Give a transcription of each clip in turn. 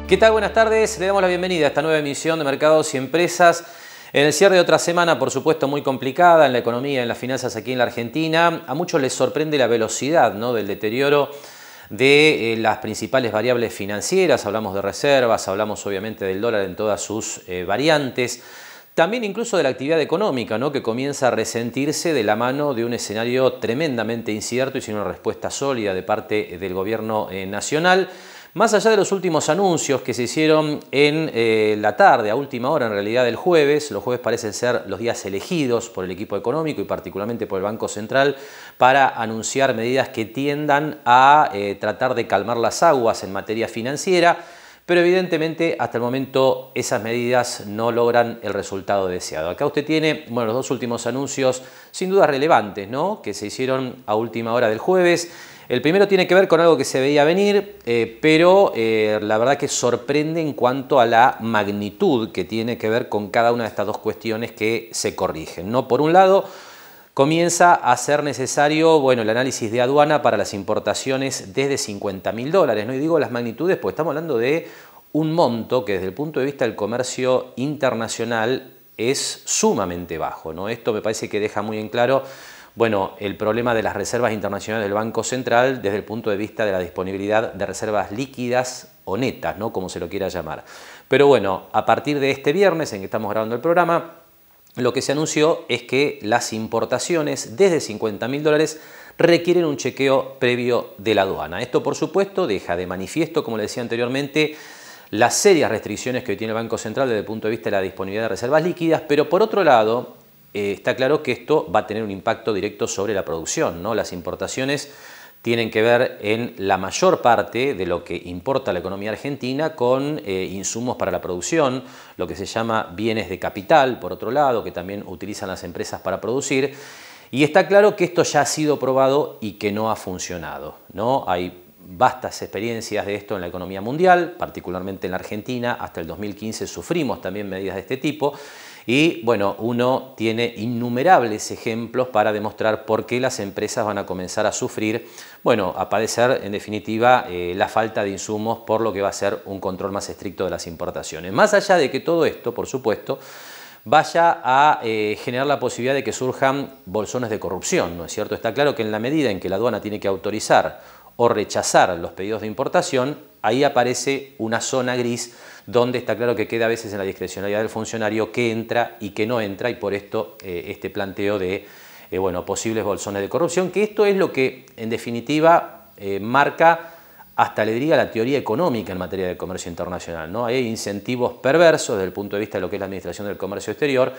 ¿Qué tal? Buenas tardes. Le damos la bienvenida a esta nueva emisión de Mercados y Empresas. En el cierre de otra semana, por supuesto, muy complicada en la economía, en las finanzas aquí en la Argentina. A muchos les sorprende la velocidad, ¿no?, del deterioro de las principales variables financieras. Hablamos de reservas, hablamos obviamente del dólar en todas sus variantes. También incluso de la actividad económica, ¿no?, que comienza a resentirse de la mano de un escenario tremendamente incierto y sin una respuesta sólida de parte del gobierno nacional. Más allá de los últimos anuncios que se hicieron en la tarde, a última hora en realidad del jueves, los jueves parecen ser los días elegidos por el equipo económico y particularmente por el Banco Central para anunciar medidas que tiendan a tratar de calmar las aguas en materia financiera, pero evidentemente hasta el momento esas medidas no logran el resultado deseado. Acá usted tiene, bueno, los dos últimos anuncios sin duda relevantes, ¿no?, que se hicieron a última hora del jueves. El primero tiene que ver con algo que se veía venir, pero la verdad que sorprende en cuanto a la magnitud que tiene que ver con cada una de estas dos cuestiones que se corrigen, ¿no? Por un lado, comienza a ser necesario, bueno, el análisis de aduana para las importaciones desde $50.000, ¿no? Y digo las magnitudes porque estamos hablando de un monto que desde el punto de vista del comercio internacional es sumamente bajo, ¿no? Esto me parece que deja muy en claro, bueno, el problema de las reservas internacionales del Banco Central desde el punto de vista de la disponibilidad de reservas líquidas o netas, ¿no?, como se lo quiera llamar. Pero bueno, a partir de este viernes en que estamos grabando el programa, lo que se anunció es que las importaciones desde $50.000 requieren un chequeo previo de la aduana. Esto, por supuesto, deja de manifiesto, como le decía anteriormente, las serias restricciones que hoy tiene el Banco Central desde el punto de vista de la disponibilidad de reservas líquidas, pero por otro lado, está claro que esto va a tener un impacto directo sobre la producción, ¿no? Las importaciones tienen que ver en la mayor parte de lo que importa la economía argentina con insumos para la producción, lo que se llama bienes de capital, por otro lado, que también utilizan las empresas para producir. Y está claro que esto ya ha sido probado y que no ha funcionado, ¿no? Hay vastas experiencias de esto en la economía mundial, particularmente en la Argentina. Hasta el 2015 sufrimos también medidas de este tipo. Y bueno, uno tiene innumerables ejemplos para demostrar por qué las empresas van a comenzar a sufrir, bueno, a padecer en definitiva la falta de insumos por lo que va a ser un control más estricto de las importaciones. Más allá de que todo esto, por supuesto, vaya a generar la posibilidad de que surjan bolsones de corrupción, ¿no es cierto? Está claro que en la medida en que la aduana tiene que autorizar o rechazar los pedidos de importación, ahí aparece una zona gris donde está claro que queda a veces en la discrecionalidad del funcionario qué entra y qué no entra, y por esto este planteo de bueno, posibles bolsones de corrupción, que esto es lo que en definitiva marca, hasta le diría, la teoría económica en materia de comercio internacional, ¿no? Hay incentivos perversos desde el punto de vista de lo que es la administración del comercio exterior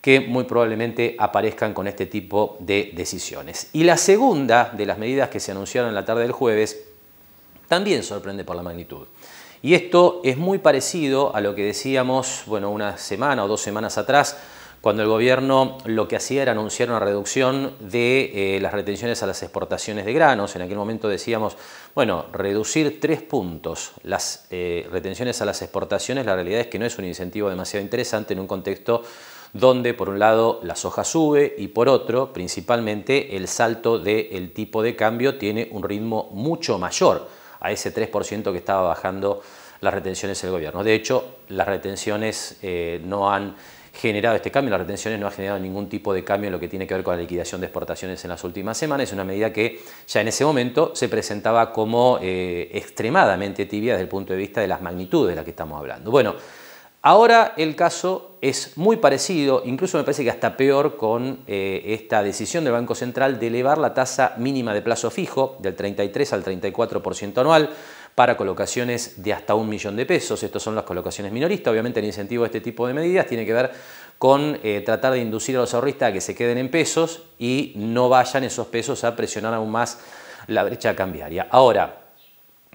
que muy probablemente aparezcan con este tipo de decisiones. Y la segunda de las medidas que se anunciaron en la tarde del jueves también sorprende por la magnitud. Y esto es muy parecido a lo que decíamos, bueno, una semana o 2 semanas atrás, cuando el gobierno lo que hacía era anunciar una reducción de las retenciones a las exportaciones de granos. En aquel momento decíamos, bueno, reducir 3 puntos las retenciones a las exportaciones, la realidad es que no es un incentivo demasiado interesante en un contexto donde por un lado la soja sube y por otro, principalmente, el salto del tipo de cambio tiene un ritmo mucho mayor a ese 3% que estaba bajando las retenciones del gobierno. De hecho, las retenciones no han generado este cambio, las retenciones no han generado ningún tipo de cambio en lo que tiene que ver con la liquidación de exportaciones en las últimas semanas. Es una medida que ya en ese momento se presentaba como extremadamente tibia desde el punto de vista de las magnitudes de las que estamos hablando. Bueno, ahora el caso es muy parecido, incluso me parece que hasta peor, con esta decisión del Banco Central de elevar la tasa mínima de plazo fijo del 33 al 34% anual para colocaciones de hasta $1 millón. Estas son las colocaciones minoristas. Obviamente el incentivo de este tipo de medidas tiene que ver con tratar de inducir a los ahorristas a que se queden en pesos y no vayan esos pesos a presionar aún más la brecha cambiaria. Ahora,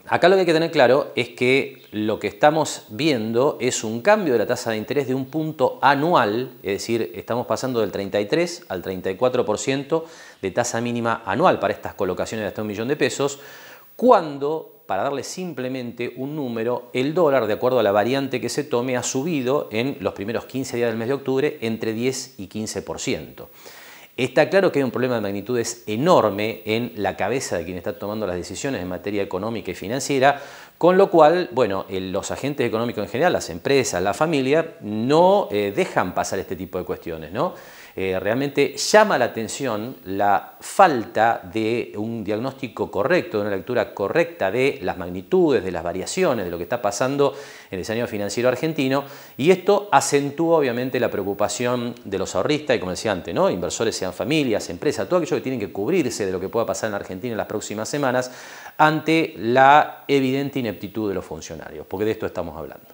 acá lo que hay que tener claro es que lo que estamos viendo es un cambio de la tasa de interés de 1 punto anual, es decir, estamos pasando del 33 al 34% de tasa mínima anual para estas colocaciones de hasta $1 millón, cuando, para darle simplemente un número, el dólar, de acuerdo a la variante que se tome, ha subido en los primeros 15 días del mes de octubre entre 10 y 15%. Está claro que hay un problema de magnitudes enorme en la cabeza de quien está tomando las decisiones en materia económica y financiera, con lo cual, bueno, los agentes económicos en general, las empresas, la familia, no dejan pasar este tipo de cuestiones, ¿no? Realmente llama la atención la falta de un diagnóstico correcto, de una lectura correcta de las magnitudes, de las variaciones, de lo que está pasando en el escenario financiero argentino, y esto acentúa obviamente la preocupación de los ahorristas y, como decía antes, ¿no? Inversores, sean familias, empresas, todo aquello que tienen que cubrirse de lo que pueda pasar en Argentina en las próximas semanas ante la evidente ineptitud de los funcionarios, porque de esto estamos hablando.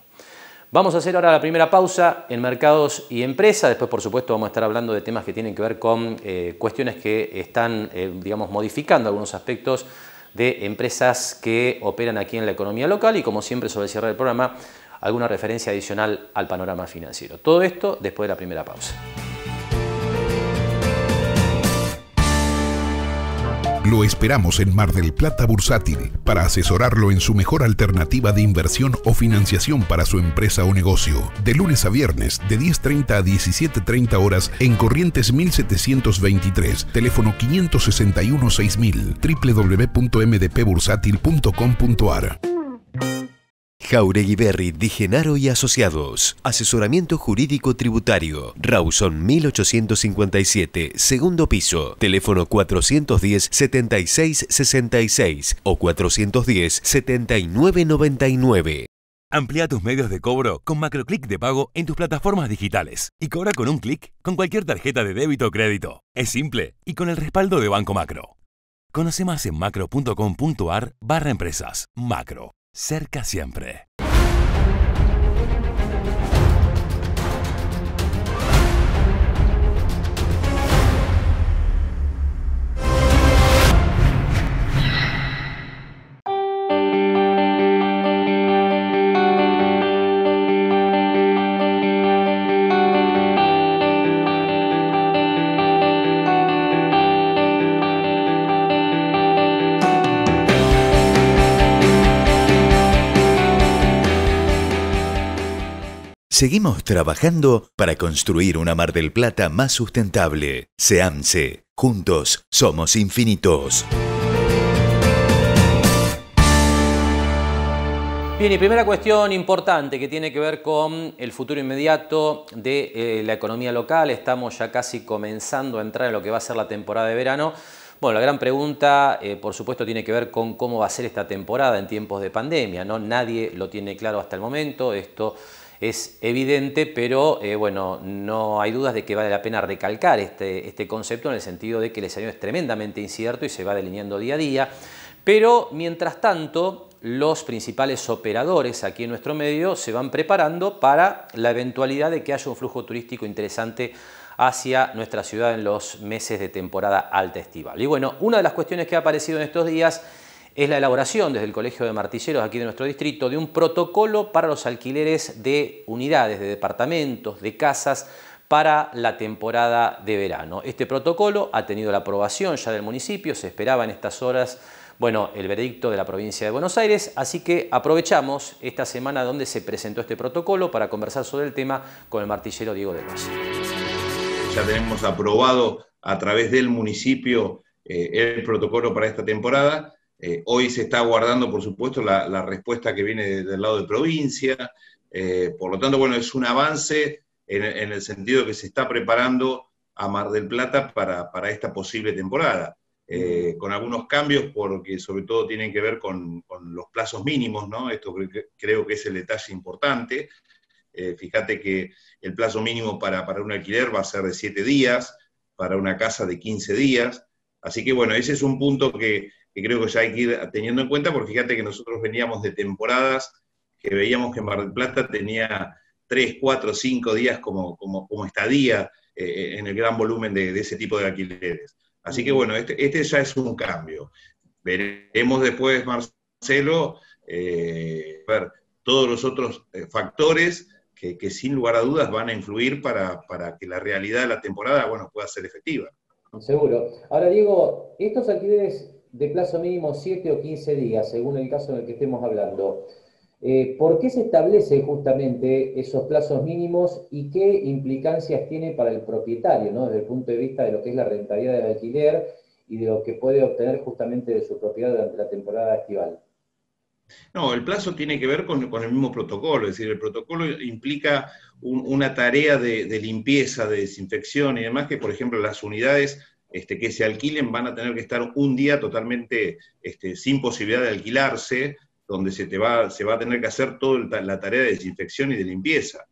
Vamos a hacer ahora la primera pausa en mercados y empresas. Después, por supuesto, vamos a estar hablando de temas que tienen que ver con cuestiones que están, digamos, modificando algunos aspectos de empresas que operan aquí en la economía local y, como siempre, sobre el cierre del programa, alguna referencia adicional al panorama financiero. Todo esto después de la primera pausa. Lo esperamos en Mar del Plata Bursátil para asesorarlo en su mejor alternativa de inversión o financiación para su empresa o negocio. De lunes a viernes, de 10:30 a 17:30 horas en Corrientes 1723, teléfono 561-6000, www.mdpbursátil.com.ar. Jauregui Berry Di Genaro y Asociados. Asesoramiento jurídico tributario. Rawson 1857, segundo piso. Teléfono 410-7666 o 410-7999. Amplía tus medios de cobro con MacroClick de pago en tus plataformas digitales y cobra con un clic con cualquier tarjeta de débito o crédito. Es simple y con el respaldo de Banco Macro. Conoce más en macro.com.ar/empresas. Macro. Cerca siempre. Seguimos trabajando para construir una Mar del Plata más sustentable. SEAMSE. Juntos somos infinitos. Bien, y primera cuestión importante que tiene que ver con el futuro inmediato de la economía local. Estamos ya casi comenzando a entrar en lo que va a ser la temporada de verano. Bueno, la gran pregunta, por supuesto, tiene que ver con cómo va a ser esta temporada en tiempos de pandemia, ¿no? Nadie lo tiene claro hasta el momento. Esto es evidente, pero bueno, no hay dudas de que vale la pena recalcar este concepto en el sentido de que el escenario es tremendamente incierto y se va delineando día a día. Pero, mientras tanto, los principales operadores aquí en nuestro medio se van preparando para la eventualidad de que haya un flujo turístico interesante hacia nuestra ciudad en los meses de temporada alta estival. Y bueno, una de las cuestiones que ha aparecido en estos días es la elaboración desde el Colegio de Martilleros aquí de nuestro distrito de un protocolo para los alquileres de unidades, de departamentos, de casas para la temporada de verano. Este protocolo ha tenido la aprobación ya del municipio, se esperaba en estas horas, bueno, el veredicto de la provincia de Buenos Aires, así que aprovechamos esta semana donde se presentó este protocolo para conversar sobre el tema con el martillero Diego de Los. Ya tenemos aprobado a través del municipio el protocolo para esta temporada. Hoy se está aguardando, por supuesto, la respuesta que viene del lado de provincia. Por lo tanto, bueno, es un avance en el sentido que se está preparando a Mar del Plata para esta posible temporada. Con algunos cambios, porque sobre todo tienen que ver con los plazos mínimos, ¿no? Esto creo que es el detalle importante. Fíjate que el plazo mínimo para un alquiler va a ser de 7 días, para una casa de 15 días. Así que bueno, ese es un punto que creo que ya hay que ir teniendo en cuenta, porque fíjate que nosotros veníamos de temporadas que veíamos que Mar del Plata tenía 3, 4, 5 días como estadía en el gran volumen de ese tipo de alquileres. Así que bueno, este ya es un cambio. Veremos después, Marcelo, ver todos los otros factores que sin lugar a dudas van a influir para que la realidad de la temporada, bueno, pueda ser efectiva. Seguro. Ahora, Diego, estos alquileres de plazo mínimo 7 o 15 días, según el caso en el que estemos hablando, ¿Por qué se establecen justamente esos plazos mínimos y qué implicancias tiene para el propietario, ¿no? Desde el punto de vista de lo que es la rentabilidad del alquiler y de lo que puede obtener justamente de su propiedad durante la temporada estival? No, el plazo tiene que ver con el mismo protocolo, es decir, el protocolo implica una tarea de limpieza, de desinfección y demás, que por ejemplo las unidades que se alquilen van a tener que estar un día totalmente sin posibilidad de alquilarse, donde se va a tener que hacer toda la tarea de desinfección y de limpieza.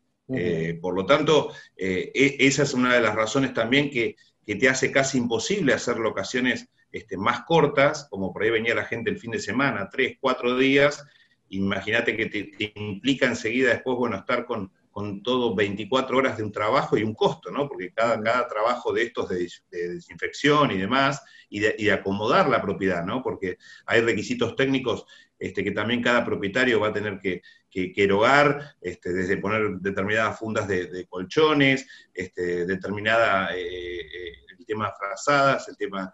Por lo tanto, esa es una de las razones también que te hace casi imposible hacer locaciones más cortas, como por ahí venía la gente el fin de semana, 3, 4 días. Imagínate que te implica enseguida después, bueno, estar con todo 24 horas de un trabajo y un costo, ¿no? Porque cada trabajo de estos de desinfección y demás, y de acomodar la propiedad, ¿no? Porque hay requisitos técnicos que también cada propietario va a tener que erogar, desde poner determinadas fundas de colchones, determinada el tema frazadas, el tema,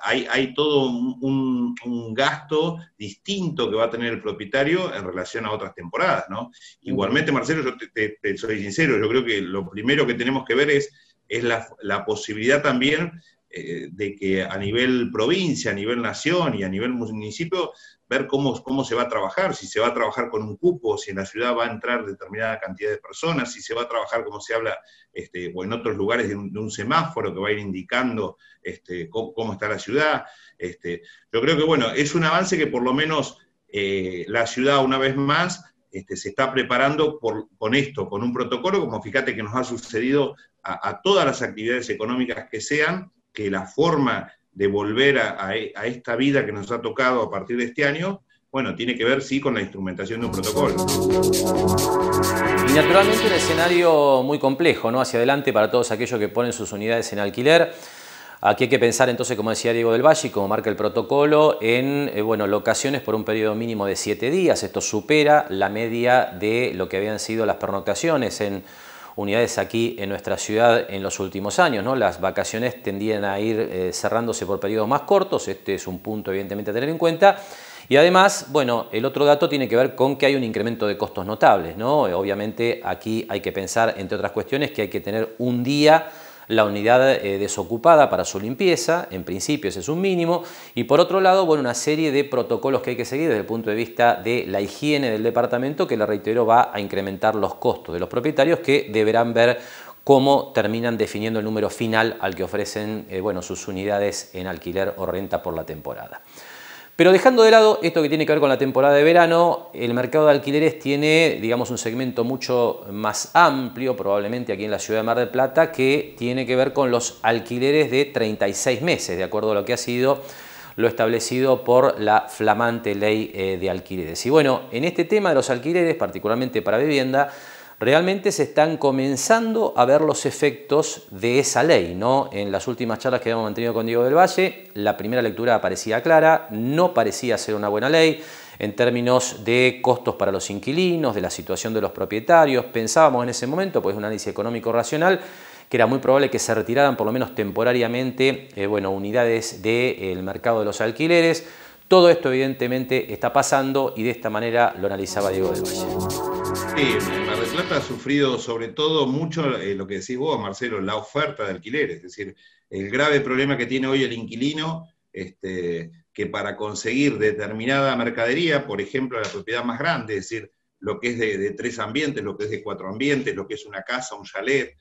hay todo un gasto distinto que va a tener el propietario en relación a otras temporadas, ¿no? Igualmente, Marcelo, yo te soy sincero, yo creo que lo primero que tenemos que ver es la posibilidad también de que a nivel provincia, a nivel nación y a nivel municipio, ver cómo se va a trabajar, si se va a trabajar con un cupo, si en la ciudad va a entrar determinada cantidad de personas, si se va a trabajar como se habla, o en otros lugares de un semáforo que va a ir indicando cómo está la ciudad. Yo creo que, bueno, es un avance que por lo menos la ciudad, una vez más, se está preparando con esto, con un protocolo, como fíjate que nos ha sucedido a todas las actividades económicas que sean, que la forma de volver a esta vida que nos ha tocado a partir de este año, bueno, tiene que ver, sí, con la instrumentación de un protocolo. Y naturalmente un escenario muy complejo, ¿no? Hacia adelante para todos aquellos que ponen sus unidades en alquiler. Aquí hay que pensar entonces, como decía Diego del Valle, y como marca el protocolo, en locaciones por un periodo mínimo de 7 días. Esto supera la media de lo que habían sido las pernoctaciones en unidades aquí en nuestra ciudad en los últimos años, ¿no? Las vacaciones tendían a ir cerrándose por periodos más cortos, este es un punto evidentemente a tener en cuenta. Y además, bueno, el otro dato tiene que ver con que hay un incremento de costos notables, ¿no? Obviamente aquí hay que pensar, entre otras cuestiones, que hay que tener un día la unidad desocupada para su limpieza, en principio ese es un mínimo, y por otro lado, bueno, una serie de protocolos que hay que seguir desde el punto de vista de la higiene del departamento, que le reitero va a incrementar los costos de los propietarios, que deberán ver cómo terminan definiendo el número final al que ofrecen sus unidades en alquiler o renta por la temporada. Pero dejando de lado esto que tiene que ver con la temporada de verano, el mercado de alquileres tiene, digamos, un segmento mucho más amplio, probablemente aquí en la ciudad de Mar del Plata, que tiene que ver con los alquileres de 36 meses, de acuerdo a lo que ha sido lo establecido por la flamante ley de alquileres. Y bueno, en este tema de los alquileres, particularmente para vivienda, realmente se están comenzando a ver los efectos de esa ley, ¿no? En las últimas charlas que hemos mantenido con Diego del Valle, la primera lectura parecía clara, no parecía ser una buena ley en términos de costos para los inquilinos, de la situación de los propietarios. Pensábamos en ese momento, pues un análisis económico racional, que era muy probable que se retiraran por lo menos temporariamente unidades del mercado de los alquileres. Todo esto evidentemente está pasando y de esta manera lo analizaba Diego del Valle. Sí, Mar del Plata ha sufrido sobre todo mucho lo que decís vos, Marcelo, la oferta de alquileres, es decir, el grave problema que tiene hoy el inquilino, que para conseguir determinada mercadería, por ejemplo, la propiedad más grande, es decir, lo que es de 3 ambientes, lo que es de 4 ambientes, lo que es una casa, un chalet,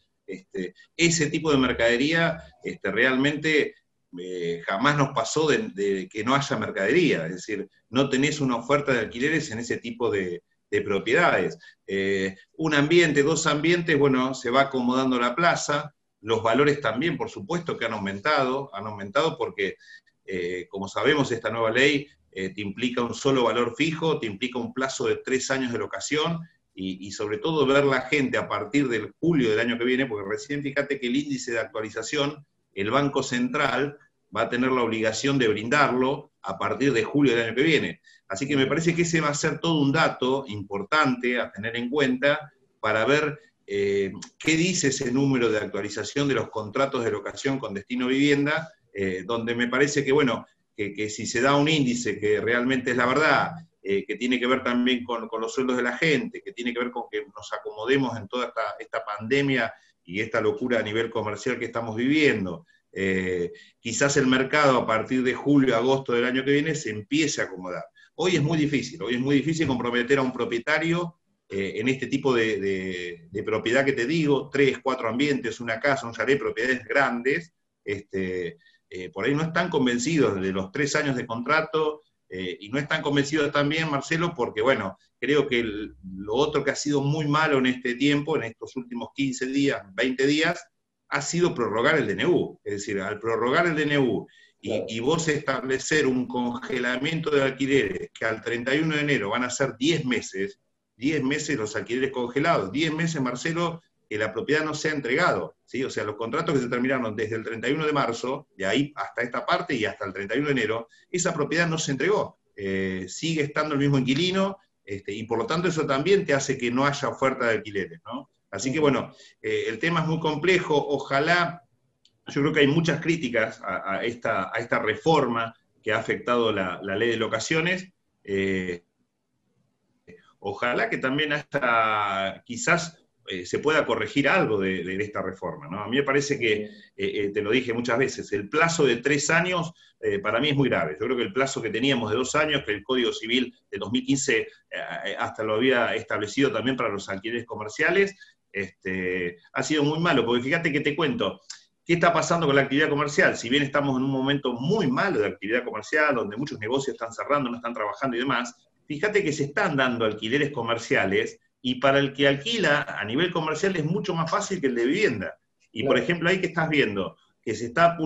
ese tipo de mercadería realmente jamás nos pasó de que no haya mercadería, es decir, no tenés una oferta de alquileres en ese tipo de propiedades. Un ambiente, 2 ambientes, bueno, se va acomodando la plaza, los valores también, por supuesto, que han aumentado porque, como sabemos, esta nueva ley te implica un solo valor fijo, te implica un plazo de 3 años de locación, y sobre todo ver la gente a partir del julio del año que viene, porque recién fíjate que el índice de actualización, el Banco Central va a tener la obligación de brindarlo a partir de julio del año que viene. Así que me parece que ese va a ser todo un dato importante a tener en cuenta para ver qué dice ese número de actualización de los contratos de locación con destino vivienda, donde me parece que, bueno, que si se da un índice que realmente es la verdad que tiene que ver también con los sueldos de la gente, que tiene que ver con que nos acomodemos en toda esta pandemia y esta locura a nivel comercial que estamos viviendo. Quizás el mercado a partir de julio, agosto del año que viene se empiece a acomodar. Hoy es muy difícil comprometer a un propietario en este tipo de propiedad que te digo, 3, 4 ambientes, una casa, un chalet, propiedades grandes, por ahí no están convencidos de los 3 años de contrato, y no están convencidos también, Marcelo, porque bueno, creo que lo otro que ha sido muy malo en este tiempo, en estos últimos 15 días, 20 días, ha sido prorrogar el DNU. Es decir, al prorrogar el DNU y vos establecer un congelamiento de alquileres que al 31 de enero van a ser 10 meses los alquileres congelados, 10 meses, Marcelo, que la propiedad no se ha entregado, ¿sí? O sea, los contratos que se terminaron desde el 31 de marzo, de ahí hasta esta parte y hasta el 31 de enero, esa propiedad no se entregó. Sigue estando el mismo inquilino, y por lo tanto eso también te hace que no haya oferta de alquileres, ¿no? Así que bueno, el tema es muy complejo, ojalá, yo creo que hay muchas críticas a esta reforma que ha afectado la ley de locaciones, ojalá que también hasta quizás se pueda corregir algo de esta reforma, ¿no? A mí me parece que, te lo dije muchas veces, el plazo de 3 años para mí es muy grave. Yo creo que el plazo que teníamos de 2 años, que el Código Civil de 2015 hasta lo había establecido también para los alquileres comerciales, ha sido muy malo, porque fíjate que te cuento, ¿qué está pasando con la actividad comercial? Si bien estamos en un momento muy malo de actividad comercial, donde muchos negocios están cerrando, no están trabajando y demás, fíjate que se están dando alquileres comerciales, y para el que alquila a nivel comercial es mucho más fácil que el de vivienda. Y por ejemplo, ahí que estás viendo que se está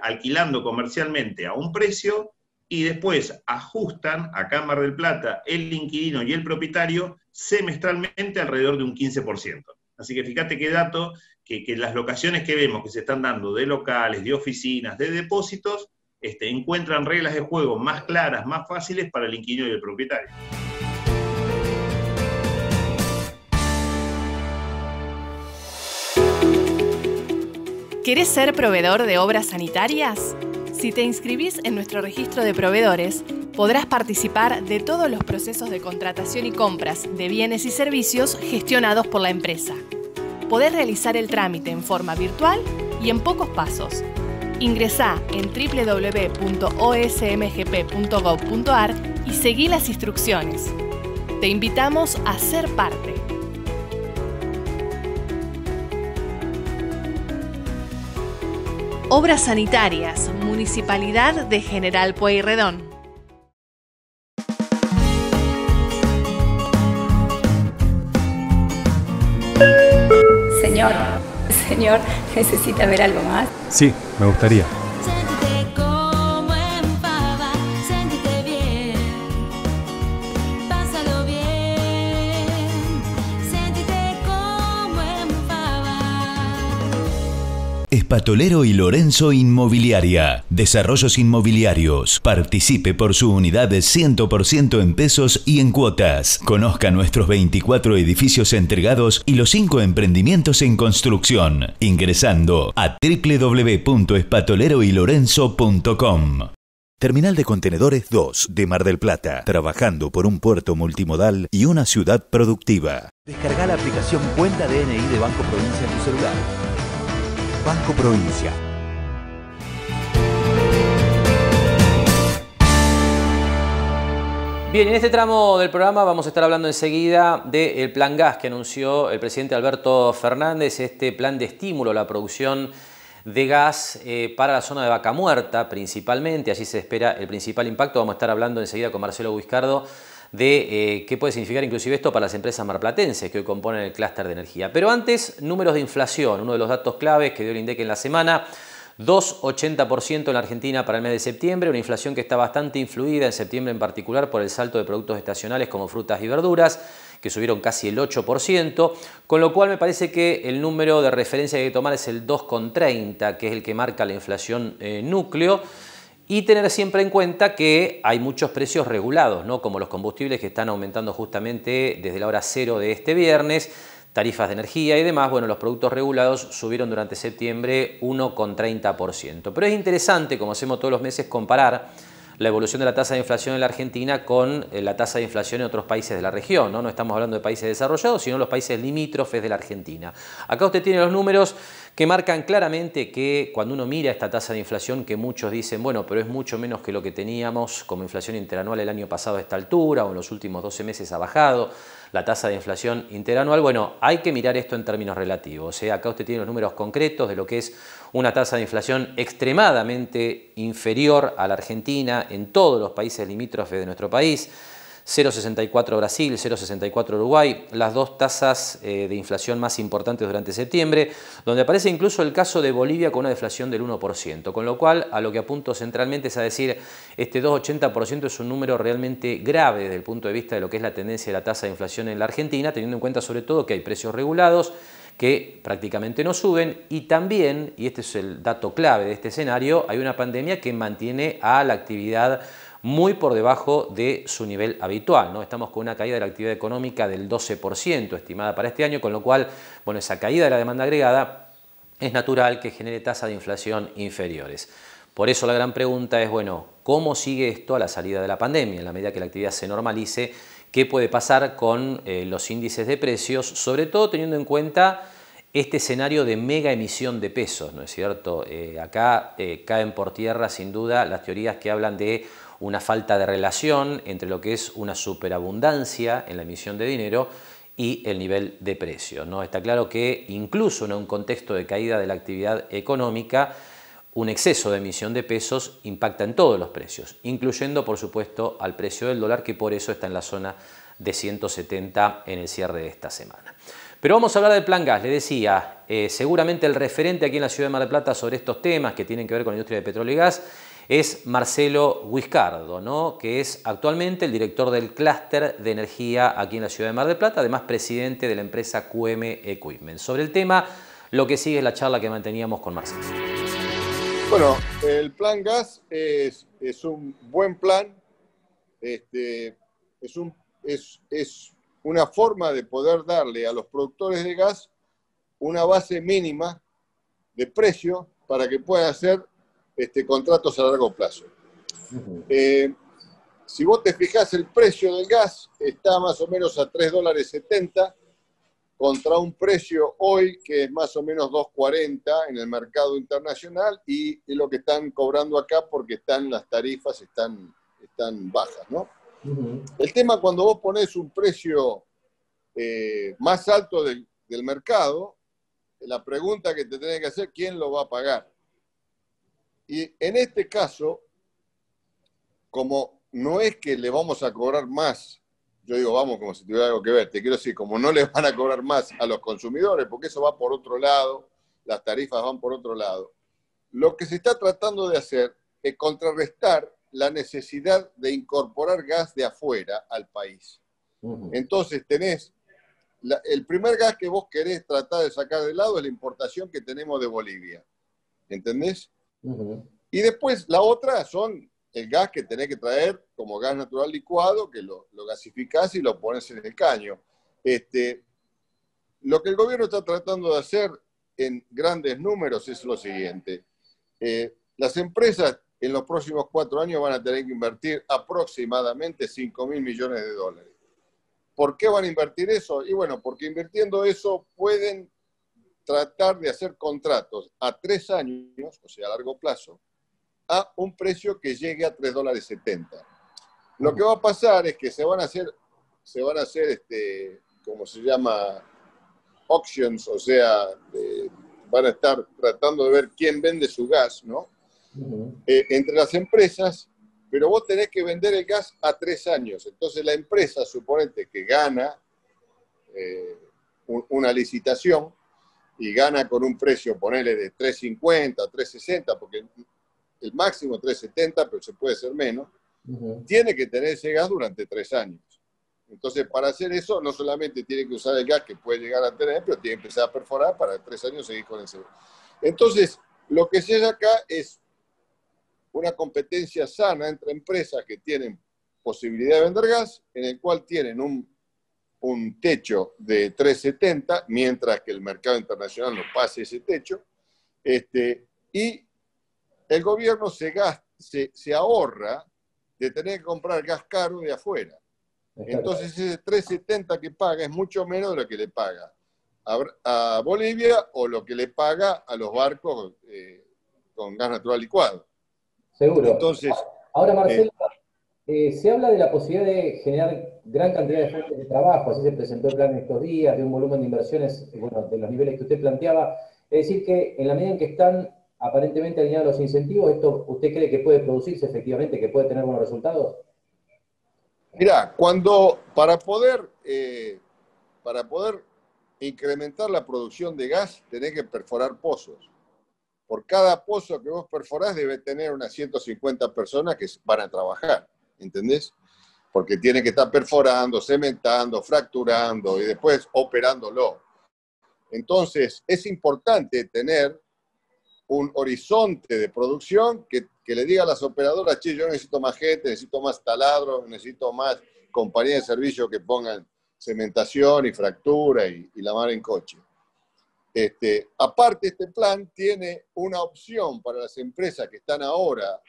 alquilando comercialmente a un precio, y después ajustan acá en Mar del Plata el inquilino y el propietario semestralmente alrededor de un 15%. Así que fíjate qué dato, que las locaciones que vemos que se están dando de locales, de oficinas, de depósitos, encuentran reglas de juego más claras, más fáciles para el inquilino y el propietario. ¿Querés ser proveedor de obras sanitarias? Si te inscribís en nuestro registro de proveedores, podrás participar de todos los procesos de contratación y compras de bienes y servicios gestionados por la empresa. Podés realizar el trámite en forma virtual y en pocos pasos. Ingresá en www.osmgp.gov.ar y seguí las instrucciones. Te invitamos a ser parte. Obras Sanitarias, Municipalidad de General Pueyrredón. Señor, ¿necesita ver algo más? Sí, me gustaría. Siéntete como en pava, siéntete bien, pásalo bien, siéntete como en pava. Espatolero y Lorenzo Inmobiliaria. Desarrollos inmobiliarios. Participe por su unidad de 100% en pesos y en cuotas. Conozca nuestros 24 edificios entregados y los 5 emprendimientos en construcción. Ingresando a www.espatoleroylorenzo.com. Terminal de Contenedores 2 de Mar del Plata. Trabajando por un puerto multimodal y una ciudad productiva. Descarga la aplicación Cuenta DNI de Banco Provincia en tu celular. Banco Provincia. Bien, en este tramo del programa vamos a estar hablando enseguida del plan gas que anunció el presidente Alberto Fernández, este plan de estímulo a la producción de gas para la zona de Vaca Muerta principalmente, allí se espera el principal impacto. Vamos a estar hablando enseguida con Marcelo Guiscardo de qué puede significar inclusive esto para las empresas marplatenses que hoy componen el clúster de energía. Pero antes, números de inflación, uno de los datos claves que dio el INDEC en la semana, 2,80% en la Argentina para el mes de septiembre, una inflación que está bastante influida en septiembre en particular por el salto de productos estacionales como frutas y verduras, que subieron casi el 8%, con lo cual me parece que el número de referencia que hay que tomar es el 2,30, que es el que marca la inflación núcleo, y tener siempre en cuenta que hay muchos precios regulados, ¿no? Como los combustibles que están aumentando justamente desde la hora cero de este viernes, tarifas de energía y demás. Bueno, los productos regulados subieron durante septiembre 1,30%. Pero es interesante, como hacemos todos los meses, comparar la evolución de la tasa de inflación en la Argentina con la tasa de inflación en otros países de la región, ¿no? No estamos hablando de países desarrollados, sino los países limítrofes de la Argentina. Acá usted tiene los números que marcan claramente que cuando uno mira esta tasa de inflación, que muchos dicen, bueno, pero es mucho menos que lo que teníamos como inflación interanual el año pasado a esta altura, o en los últimos 12 meses ha bajado la tasa de inflación interanual. Bueno, hay que mirar esto en términos relativos, ¿eh? Acá usted tiene los números concretos de lo que es una tasa de inflación extremadamente inferior a la Argentina en todos los países limítrofes de nuestro país. 0,64 Brasil, 0,64 Uruguay, las dos tasas de inflación más importantes durante septiembre, donde aparece incluso el caso de Bolivia con una deflación del 1%, con lo cual a lo que apunto centralmente es a decir, este 2,80% es un número realmente grave desde el punto de vista de lo que es la tendencia de la tasa de inflación en la Argentina, teniendo en cuenta sobre todo que hay precios regulados que prácticamente no suben y también, y este es el dato clave de este escenario, hay una pandemia que mantiene a la actividad muy por debajo de su nivel habitual, ¿no? Estamos con una caída de la actividad económica del 12% estimada para este año, con lo cual, bueno, esa caída de la demanda agregada es natural que genere tasas de inflación inferiores. Por eso la gran pregunta es, bueno, ¿cómo sigue esto a la salida de la pandemia? En la medida que la actividad se normalice, ¿qué puede pasar con los índices de precios? Sobre todo teniendo en cuenta este escenario de mega emisión de pesos, ¿no es cierto? Acá caen por tierra sin duda las teorías que hablan de una falta de relación entre lo que es una superabundancia en la emisión de dinero y el nivel de precios, ¿no? Está claro que incluso en un contexto de caída de la actividad económica, un exceso de emisión de pesos impacta en todos los precios, incluyendo por supuesto al precio del dólar, que por eso está en la zona de 170 en el cierre de esta semana. Pero vamos a hablar del Plan Gas. Le decía, seguramente el referente aquí en la ciudad de Mar del Plata sobre estos temas que tienen que ver con la industria de petróleo y gas es Marcelo Guiscardo, ¿no? Que es actualmente el director del clúster de energía aquí en la ciudad de Mar del Plata, además presidente de la empresa QM Equipment. Sobre el tema, lo que sigue es la charla que manteníamos con Marcelo. Bueno, el Plan Gas es un buen plan, es una forma de poder darle a los productores de gas una base mínima de precio para que puedan hacer contratos a largo plazo. Si vos te fijás, el precio del gas está más o menos a $3.70 contra un precio hoy que es más o menos $2.40 en el mercado internacional y lo que están cobrando acá porque las tarifas están bajas, ¿no? El tema cuando vos ponés un precio más alto del mercado, la pregunta que te tenés que hacer, ¿quién lo va a pagar? Y en este caso, como no es que le vamos a cobrar más, yo digo vamos como si tuviera algo que ver, te quiero decir, como no le van a cobrar más a los consumidores, porque eso va por otro lado, las tarifas van por otro lado, lo que se está tratando de hacer es contrarrestar la necesidad de incorporar gas de afuera al país. Entonces tenés, el primer gas que vos querés tratar de sacar de lado es la importación que tenemos de Bolivia, ¿entendés? Y después la otra son el gas que tenés que traer como gas natural licuado, que lo gasificás y lo pones en el caño. Lo que el gobierno está tratando de hacer en grandes números es lo siguiente. Las empresas en los próximos 4 años van a tener que invertir aproximadamente $5.000 millones. ¿Por qué van a invertir eso? Y bueno, porque invirtiendo eso pueden tratar de hacer contratos a 3 años, o sea, a largo plazo, a un precio que llegue a $3.70. Lo que va a pasar es que se van a hacer ¿cómo se llama? Auctions, o sea, van a estar tratando de ver quién vende su gas, ¿no? Entre las empresas, pero vos tenés que vender el gas a 3 años. Entonces la empresa, suponete que gana una licitación y gana con un precio, ponele de $3.50, $3.60, porque el máximo $3.70, pero se puede ser menos, tiene que tener ese gas durante 3 años. Entonces, para hacer eso, no solamente tiene que usar el gas que puede llegar a tener, pero tiene que empezar a perforar para 3 años seguir con ese. Entonces, lo que se hace acá es una competencia sana entre empresas que tienen posibilidad de vender gas, en el cual tienen un techo de $3.70, mientras que el mercado internacional no pase ese techo, y el gobierno se ahorra de tener que comprar gas caro de afuera. Entonces ese 3.70 que paga es mucho menos de lo que le paga a Bolivia o lo que le paga a los barcos con gas natural licuado. Seguro. Entonces, ahora, Marcelo, se habla de la posibilidad de generar gran cantidad de fuentes de trabajo, así se presentó el plan estos días, de un volumen de inversiones, bueno, de los niveles que usted planteaba. Es decir, que en la medida en que están aparentemente alineados los incentivos, ¿esto usted cree que puede producirse efectivamente, que puede tener buenos resultados? Mirá, para poder incrementar la producción de gas, tenés que perforar pozos. Por cada pozo que vos perforás debe tener unas 150 personas que van a trabajar, ¿entendés? Porque tienen que estar perforando, cementando, fracturando y después operándolo. Entonces, es importante tener un horizonte de producción que le diga a las operadoras, che, yo necesito más gente, necesito más taladros, necesito más compañías de servicio que pongan cementación y fractura y la mar en coche. Aparte, este plan tiene una opción para las empresas que están ahora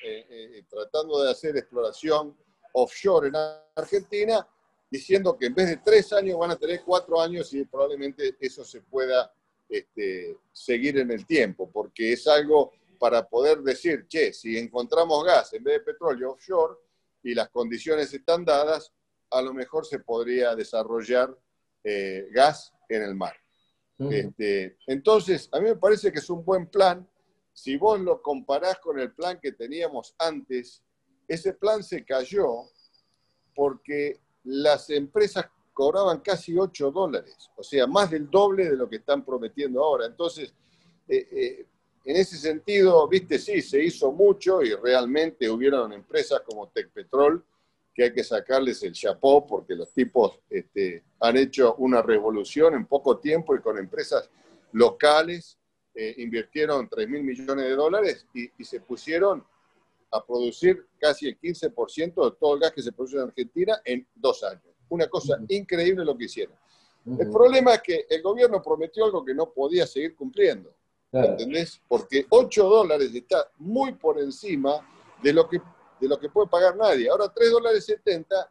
tratando de hacer exploración offshore en Argentina, diciendo que en vez de 3 años van a tener 4 años y probablemente eso se pueda seguir en el tiempo, porque es algo para poder decir, che, si encontramos gas en vez de petróleo offshore y las condiciones están dadas, a lo mejor se podría desarrollar gas en el mar. Entonces, a mí me parece que es un buen plan. Si vos lo comparás con el plan que teníamos antes, ese plan se cayó porque las empresas cobraban casi $8, o sea, más del doble de lo que están prometiendo ahora. Entonces, en ese sentido, viste, sí, se hizo mucho y realmente hubieron empresas como Tecpetrol que hay que sacarles el chapó porque los tipos han hecho una revolución en poco tiempo y con empresas locales invirtieron $3.000 millones y se pusieron a producir casi el 15% de todo el gas que se produce en Argentina en 2 años. Una cosa increíble lo que hicieron. El problema es que el gobierno prometió algo que no podía seguir cumpliendo. ¿Entendés? Porque $8 está muy por encima de lo que puede pagar nadie. Ahora $3.70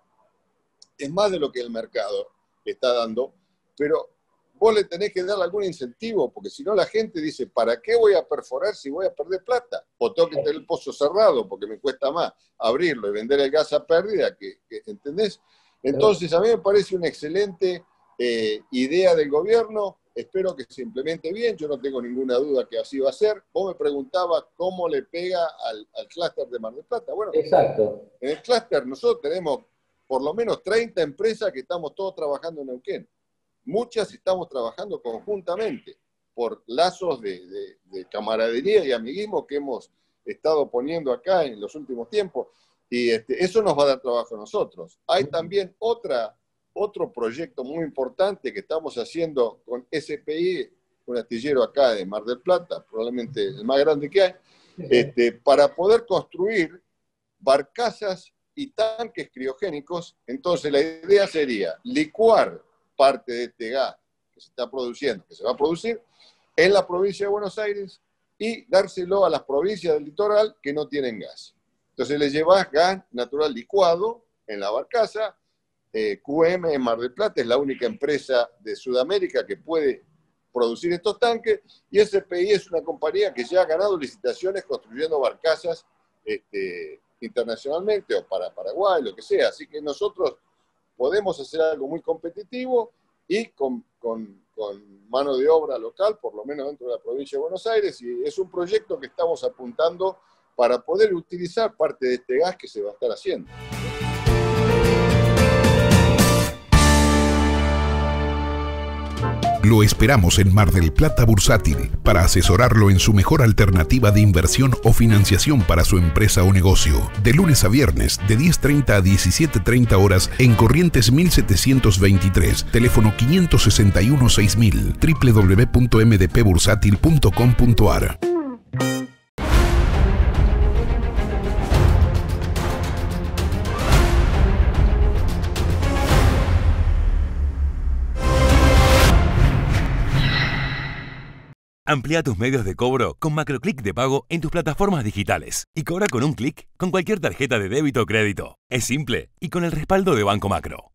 es más de lo que el mercado está dando, pero vos le tenés que dar algún incentivo, porque si no la gente dice, ¿para qué voy a perforar si voy a perder plata? O tengo que tener el pozo cerrado porque me cuesta más abrirlo y vender el gas a pérdida, ¿entendés? Entonces a mí me parece una excelente idea del gobierno. Espero que se implemente bien, yo no tengo ninguna duda que así va a ser. Vos me preguntabas cómo le pega al clúster de Mar del Plata. Bueno, exacto. En el clúster nosotros tenemos por lo menos 30 empresas que estamos todos trabajando en Neuquén. Muchas estamos trabajando conjuntamente por lazos de camaradería y amiguismo que hemos estado poniendo acá en los últimos tiempos. Y eso nos va a dar trabajo a nosotros. Hay también otro proyecto muy importante que estamos haciendo con SPI, un astillero acá de Mar del Plata, probablemente el más grande que hay, para poder construir barcazas y tanques criogénicos. Entonces la idea sería licuar parte de este gas que se está produciendo, que se va a producir en la provincia de Buenos Aires y dárselo a las provincias del litoral que no tienen gas. Entonces le llevas gas natural licuado en la barcaza. QM en Mar del Plata es la única empresa de Sudamérica que puede producir estos tanques, y SPI es una compañía que ya ha ganado licitaciones construyendo barcazas internacionalmente o para Paraguay, lo que sea. Así que nosotros podemos hacer algo muy competitivo y con mano de obra local, por lo menos dentro de la provincia de Buenos Aires, y es un proyecto que estamos apuntando para poder utilizar parte de este gas que se va a estar haciendo. Lo esperamos en Mar del Plata Bursátil para asesorarlo en su mejor alternativa de inversión o financiación para su empresa o negocio. De lunes a viernes, de 10:30 a 17:30 horas en Corrientes 1723, teléfono 561-6000, www.mdpbursátil.com.ar. Amplía tus medios de cobro con MacroClick de pago en tus plataformas digitales y cobra con un clic con cualquier tarjeta de débito o crédito. Es simple y con el respaldo de Banco Macro.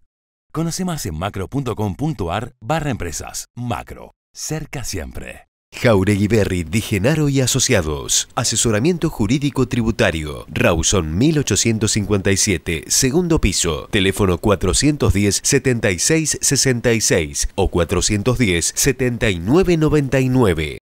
Conoce más en macro.com.ar/empresas. Macro. Cerca siempre. Jauregui Berri Di Genaro y Asociados. Asesoramiento jurídico tributario. Rawson 1857, segundo piso. Teléfono 410-7666 o 410-7999.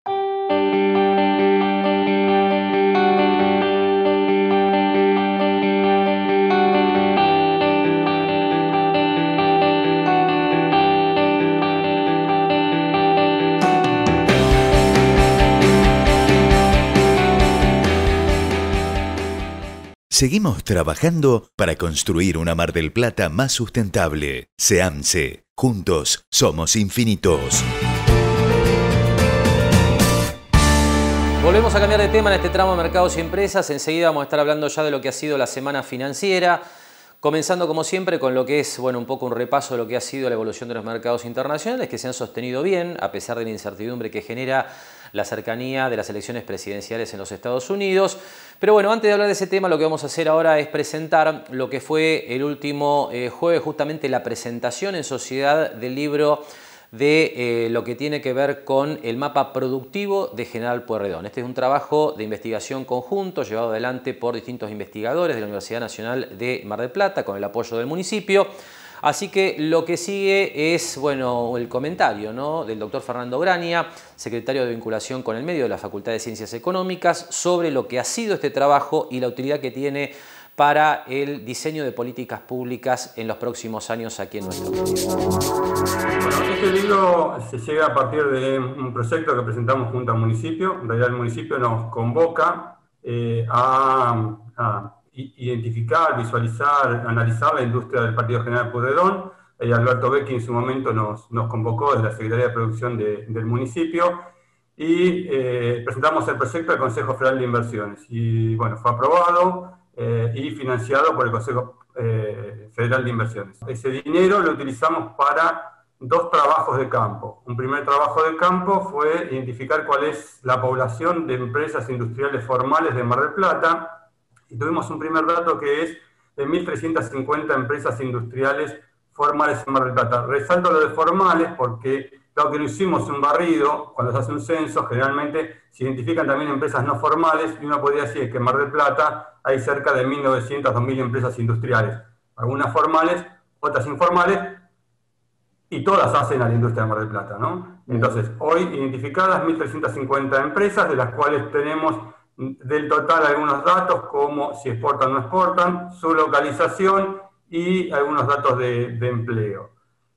Seguimos trabajando para construir una Mar del Plata más sustentable. SEAMSE. Juntos somos infinitos. Volvemos a cambiar de tema en este tramo de Mercados y Empresas. Enseguida vamos a estar hablando ya de lo que ha sido la semana financiera. Comenzando como siempre con lo que es, bueno, un poco un repaso de lo que ha sido la evolución de los mercados internacionales, que se han sostenido bien a pesar de la incertidumbre que genera la cercanía de las elecciones presidenciales en los Estados Unidos. Pero bueno, antes de hablar de ese tema, lo que vamos a hacer ahora es presentar lo que fue el último jueves, justamente la presentación en sociedad del libro de lo que tiene que ver con el mapa productivo de General Pueyrredón. Este es un trabajo de investigación conjunto llevado adelante por distintos investigadores de la Universidad Nacional de Mar del Plata con el apoyo del municipio. Así que lo que sigue es, bueno, el comentario, ¿no?, del doctor Fernando Graña, secretario de Vinculación con el Medio de la Facultad de Ciencias Económicas, sobre lo que ha sido este trabajo y la utilidad que tiene para el diseño de políticas públicas en los próximos años aquí en nuestro país. Bueno, este libro se llega a partir de un proyecto que presentamos junto al municipio. En realidad el municipio nos convoca a identificar, visualizar, analizar la industria del partido General Pueyrredón. Alberto Becchi en su momento nos convocó desde la Secretaría de Producción del municipio y presentamos el proyecto al Consejo Federal de Inversiones. Y bueno, fue aprobado y financiado por el Consejo Federal de Inversiones. Ese dinero lo utilizamos para dos trabajos de campo. Un primer trabajo de campo fue identificar cuál es la población de empresas industriales formales de Mar del Plata. Y tuvimos un primer dato que es de 1.350 empresas industriales formales en Mar del Plata. Resalto lo de formales porque, dado que no hicimos un barrido, cuando se hace un censo, generalmente se identifican también empresas no formales, y uno podría decir que en Mar del Plata hay cerca de 1.900 a 2.000 empresas industriales. Algunas formales, otras informales, y todas hacen a la industria de Mar del Plata, ¿no? Entonces, hoy identificadas 1.350 empresas, de las cuales tenemos del total algunos datos como si exportan o no exportan, su localización y algunos datos de empleo.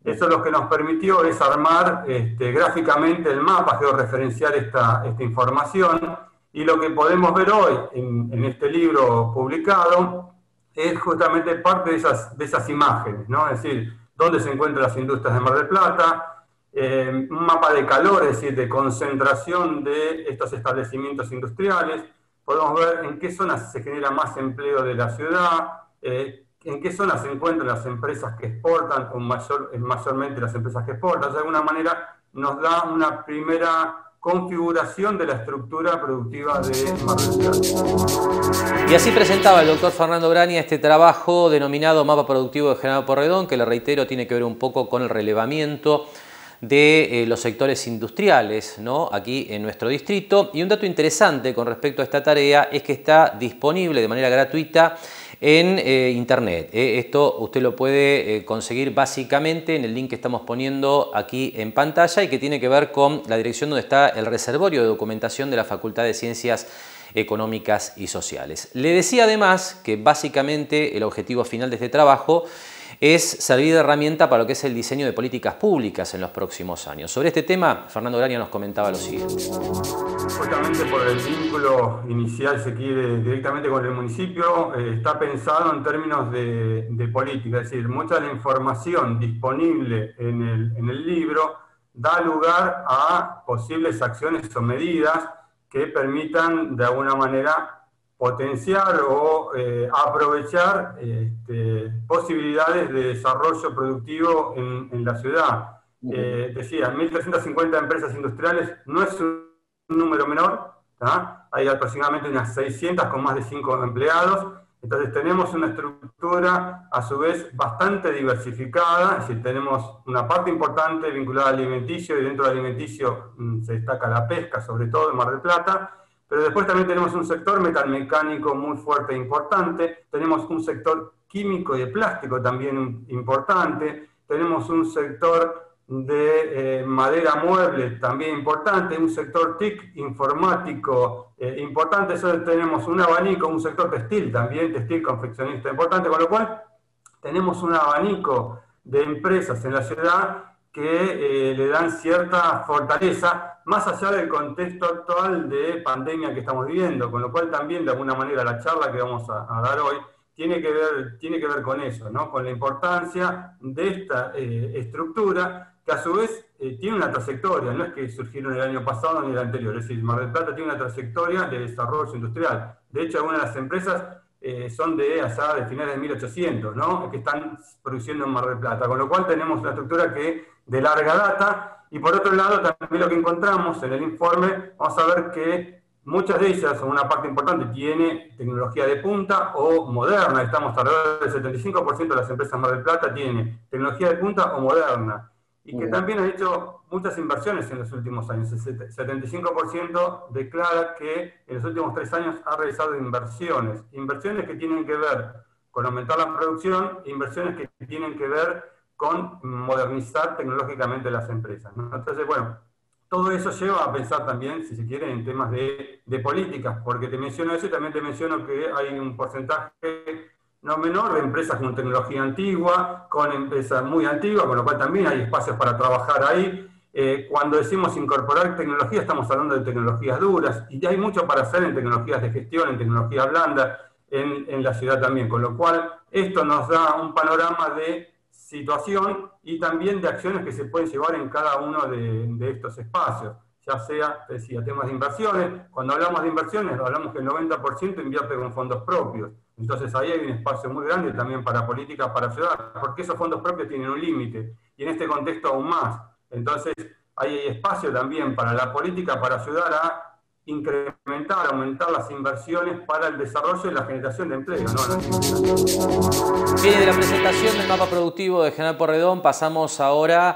Eso lo que nos permitió es armar gráficamente el mapa, georreferenciar esta información, y lo que podemos ver hoy en este libro publicado es justamente parte de esas imágenes, ¿no? Es decir, dónde se encuentran las industrias de Mar del Plata, un mapa de calor, es decir, de concentración de estos establecimientos industriales. Podemos ver en qué zonas se genera más empleo de la ciudad, en qué zonas se encuentran las empresas que exportan, o mayormente las empresas que exportan. De alguna manera nos da una primera configuración de la estructura productiva de Mar del Plata. Y así presentaba el doctor Fernando Graña este trabajo denominado Mapa Productivo de General Pueyrredón, que le reitero tiene que ver un poco con el relevamiento de los sectores industriales, ¿no?, aquí en nuestro distrito. Y un dato interesante con respecto a esta tarea es que está disponible de manera gratuita en internet. Esto usted lo puede conseguir básicamente en el link que estamos poniendo aquí en pantalla y que tiene que ver con la dirección donde está el reservorio de documentación de la Facultad de Ciencias Económicas y Sociales. Le decía además que básicamente el objetivo final de este trabajo es servir de herramienta para lo que es el diseño de políticas públicas en los próximos años. Sobre este tema, Fernando Graña nos comentaba lo siguiente. Justamente por el vínculo inicial, se quiere, directamente con el municipio, está pensado en términos de política, es decir, mucha de la información disponible en el libro da lugar a posibles acciones o medidas que permitan de alguna manera potenciar o aprovechar posibilidades de desarrollo productivo en la ciudad. Decía, 1.350 empresas industriales no es un número menor, ¿tá? Hay aproximadamente unas 600 con más de 5 empleados. Entonces tenemos una estructura a su vez bastante diversificada, es decir, tenemos una parte importante vinculada al alimenticio, y dentro del alimenticio se destaca la pesca, sobre todo en Mar del Plata, pero después también tenemos un sector metalmecánico muy fuerte e importante, tenemos un sector químico y de plástico también importante, tenemos un sector de madera mueble también importante, un sector TIC informático importante, eso tenemos un abanico, un sector textil también, textil confeccionista importante, con lo cual tenemos un abanico de empresas en la ciudad que le dan cierta fortaleza, más allá del contexto actual de pandemia que estamos viviendo, con lo cual también de alguna manera la charla que vamos a dar hoy tiene que ver con eso, ¿no? Con la importancia de esta estructura, que a su vez tiene una trayectoria, no es que surgieron el año pasado ni el anterior, es decir, Mar del Plata tiene una trayectoria de desarrollo industrial. De hecho, algunas de las empresas son de allá de finales de 1800, ¿no? Que están produciendo en Mar del Plata, con lo cual tenemos una estructura que de larga data, y por otro lado también lo que encontramos en el informe, vamos a ver que muchas de ellas, o una parte importante, tiene tecnología de punta o moderna. Estamos alrededor del 75% de las empresas Mar del Plata tiene tecnología de punta o moderna. Y que también han hecho muchas inversiones en los últimos años. El 75% declara que en los últimos 3 años ha realizado inversiones. Inversiones que tienen que ver con aumentar la producción, inversiones que tienen que ver con modernizar tecnológicamente las empresas, ¿no? Entonces, bueno, todo eso lleva a pensar también, si se quiere, en temas de políticas, porque te menciono eso y también te menciono que hay un porcentaje no menor de empresas con tecnología antigua, con empresas muy antiguas, con lo cual también hay espacios para trabajar ahí. Cuando decimos incorporar tecnología, estamos hablando de tecnologías duras, y hay mucho para hacer en tecnologías de gestión, en tecnología blanda, en la ciudad también, con lo cual esto nos da un panorama de situación y también de acciones que se pueden llevar en cada uno de estos espacios, ya sea, te decía, temas de inversiones. Cuando hablamos de inversiones, hablamos que el 90% invierte con fondos propios. Entonces ahí hay un espacio muy grande también para políticas para ayudar, porque esos fondos propios tienen un límite, y en este contexto aún más. Entonces ahí hay espacio también para la política para ayudar a incrementar, aumentar las inversiones para el desarrollo y la generación de empleo, ¿no? Bien, de la presentación del mapa productivo de General Pueyrredón pasamos ahora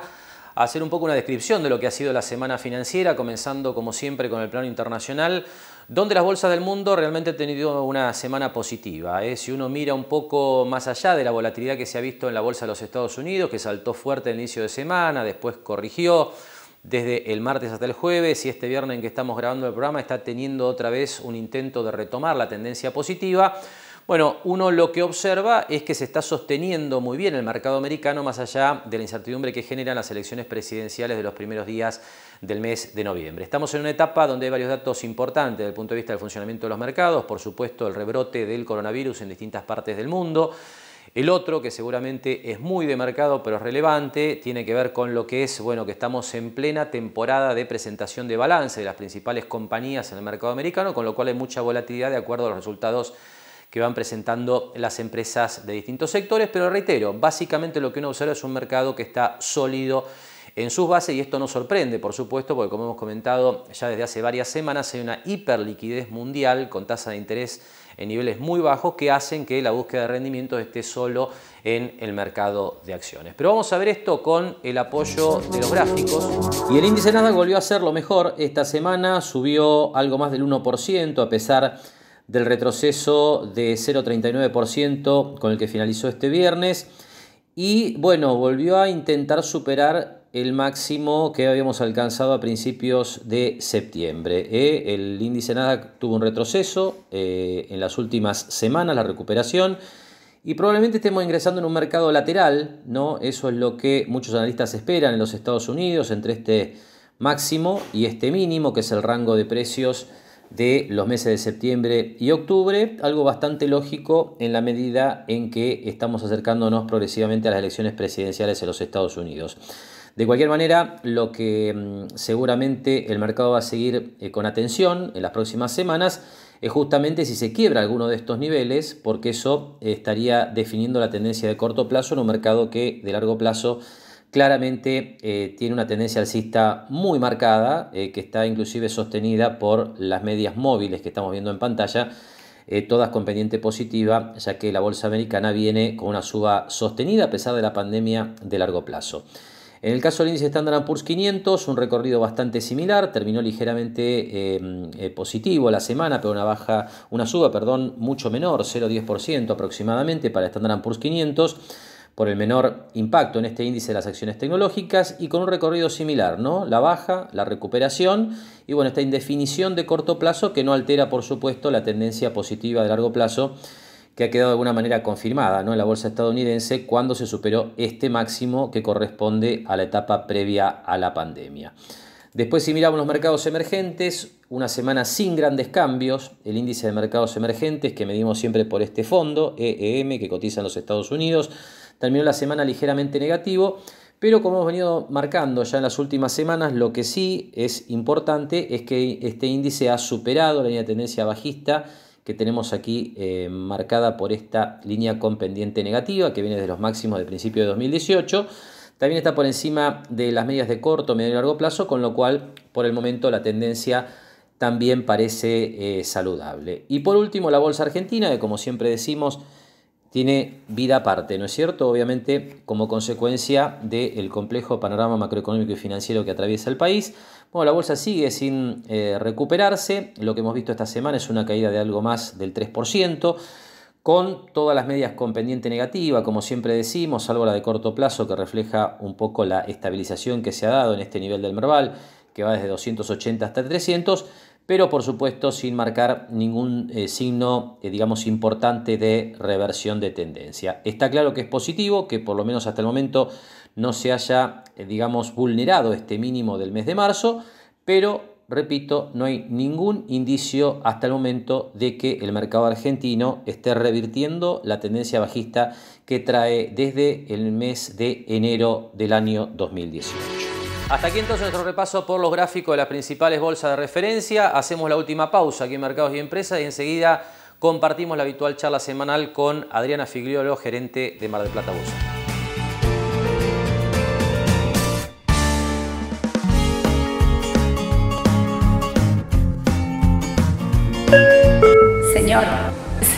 a hacer un poco una descripción de lo que ha sido la semana financiera, comenzando como siempre con el plano internacional, donde las bolsas del mundo realmente han tenido una semana positiva. Si uno mira un poco más allá de la volatilidad que se ha visto en la bolsa de los Estados Unidos, que saltó fuerte al inicio de semana, después corrigió desde el martes hasta el jueves, y este viernes en que estamos grabando el programa está teniendo otra vez un intento de retomar la tendencia positiva. Bueno, uno lo que observa es que se está sosteniendo muy bien el mercado americano, más allá de la incertidumbre que generan las elecciones presidenciales de los primeros días del mes de noviembre. Estamos en una etapa donde hay varios datos importantes desde el punto de vista del funcionamiento de los mercados. Por supuesto, el rebrote del coronavirus en distintas partes del mundo. El otro, que seguramente es muy de mercado pero es relevante, tiene que ver con lo que es, bueno, que estamos en plena temporada de presentación de balance de las principales compañías en el mercado americano, con lo cual hay mucha volatilidad de acuerdo a los resultados que van presentando las empresas de distintos sectores. Pero reitero, básicamente lo que uno observa es un mercado que está sólido en sus bases, y esto no sorprende, por supuesto, porque como hemos comentado ya desde hace varias semanas hay una hiperliquidez mundial con tasa de interés en niveles muy bajos que hacen que la búsqueda de rendimientos esté solo en el mercado de acciones. Pero vamos a ver esto con el apoyo de los gráficos. Y el índice Nasdaq volvió a ser lo mejor esta semana, subió algo más del 1% a pesar del retroceso de 0,39% con el que finalizó este viernes. Y bueno, volvió a intentar superar el máximo que habíamos alcanzado a principios de septiembre. El índice Nasdaq tuvo un retroceso en las últimas semanas, la recuperación, y probablemente estemos ingresando en un mercado lateral, ¿no? Eso es lo que muchos analistas esperan en los Estados Unidos, entre este máximo y este mínimo, que es el rango de precios de los meses de septiembre y octubre, algo bastante lógico en la medida en que estamos acercándonos progresivamente a las elecciones presidenciales en los Estados Unidos. De cualquier manera, lo que seguramente el mercado va a seguir con atención en las próximas semanas es justamente si se quiebra alguno de estos niveles, porque eso estaría definiendo la tendencia de corto plazo en un mercado que de largo plazo claramente tiene una tendencia alcista muy marcada, que está inclusive sostenida por las medias móviles que estamos viendo en pantalla, todas con pendiente positiva, ya que la bolsa americana viene con una suba sostenida a pesar de la pandemia de largo plazo. En el caso del índice Standard & Poor's 500, un recorrido bastante similar, terminó ligeramente positivo la semana, pero una suba mucho menor, 0,10% aproximadamente para el Standard & Poor's 500, por el menor impacto en este índice de las acciones tecnológicas y con un recorrido similar, ¿no? La baja, la recuperación y bueno, esta indefinición de corto plazo que no altera, por supuesto, la tendencia positiva de largo plazo que ha quedado de alguna manera confirmada, ¿no?, en la bolsa estadounidense cuando se superó este máximo que corresponde a la etapa previa a la pandemia. Después, si miramos los mercados emergentes, una semana sin grandes cambios. El índice de mercados emergentes, que medimos siempre por este fondo, EEM, que cotiza en los Estados Unidos, terminó la semana ligeramente negativo, pero como hemos venido marcando ya en las últimas semanas, lo que sí es importante es que este índice ha superado la línea de tendencia bajista que tenemos aquí marcada por esta línea con pendiente negativa, que viene de los máximos del principio de 2018. También está por encima de las medias de corto, medio y largo plazo, con lo cual, por el momento, la tendencia también parece saludable. Y por último, la bolsa argentina, que como siempre decimos, tiene vida aparte, ¿no es cierto? Obviamente, como consecuencia del complejo panorama macroeconómico y financiero que atraviesa el país. Bueno, la bolsa sigue sin recuperarse. Lo que hemos visto esta semana es una caída de algo más del 3%, con todas las medias con pendiente negativa, como siempre decimos, salvo la de corto plazo, que refleja un poco la estabilización que se ha dado en este nivel del Merval, que va desde 280 hasta 300, pero por supuesto sin marcar ningún signo, digamos, importante de reversión de tendencia. Está claro que es positivo, que por lo menos hasta el momento no se haya, digamos, vulnerado este mínimo del mes de marzo, pero, repito, no hay ningún indicio hasta el momento de que el mercado argentino esté revirtiendo la tendencia bajista que trae desde el mes de enero del año 2018. Hasta aquí entonces nuestro repaso por los gráficos de las principales bolsas de referencia. Hacemos la última pausa aquí en Mercados y Empresas y enseguida compartimos la habitual charla semanal con Adriana Figliolo, gerente de Mar del Plata Bolsa.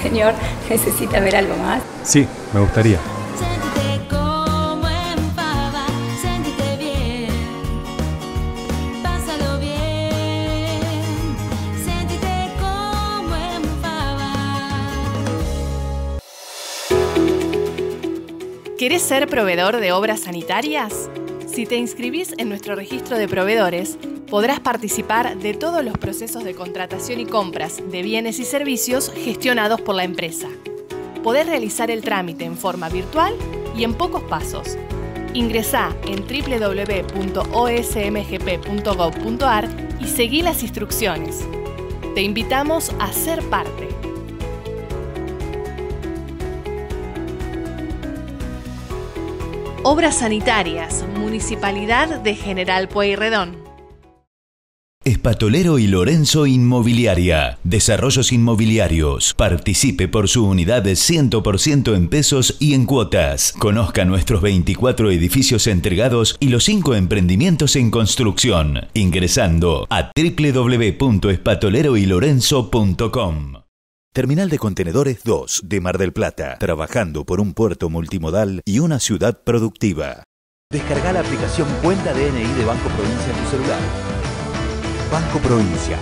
Señor, ¿necesita ver algo más? Sí, me gustaría. Sentite como en pava, sentite bien, pásalo bien, sentite como en pava. ¿Querés ser proveedor de obras sanitarias? Si te inscribís en nuestro registro de proveedores, podrás participar de todos los procesos de contratación y compras de bienes y servicios gestionados por la empresa. Podés realizar el trámite en forma virtual y en pocos pasos. Ingresá en www.osmgp.gov.ar y seguí las instrucciones. Te invitamos a ser parte. Obras Sanitarias, Municipalidad de General Pueyrredón. Espatolero y Lorenzo Inmobiliaria. Desarrollos inmobiliarios. Participe por su unidad de 100% en pesos y en cuotas. Conozca nuestros 24 edificios entregados y los 5 emprendimientos en construcción. Ingresando a www.espatoleroylorenzo.com. Terminal de Contenedores 2 de Mar del Plata. Trabajando por un puerto multimodal y una ciudad productiva. Descarga la aplicación Cuenta DNI de Banco Provincia en tu celular. Banco Provincia.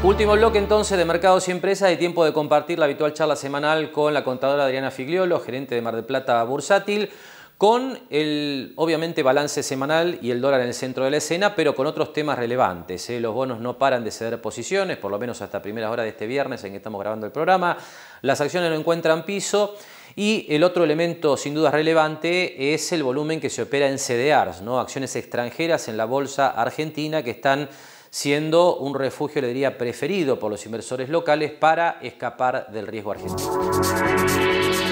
Último bloque entonces de Mercados y Empresas y tiempo de compartir la habitual charla semanal con la contadora Adriana Figliolo, gerente de Mar del Plata Bursátil, con el, obviamente, balance semanal y el dólar en el centro de la escena, pero con otros temas relevantes. Los bonos no paran de ceder posiciones, por lo menos hasta primeras horas de este viernes en que estamos grabando el programa. Las acciones no encuentran piso. Y el otro elemento sin duda relevante es el volumen que se opera en CDRs, ¿no? Acciones extranjeras en la bolsa argentina que están siendo un refugio, le diría, preferido por los inversores locales para escapar del riesgo argentino.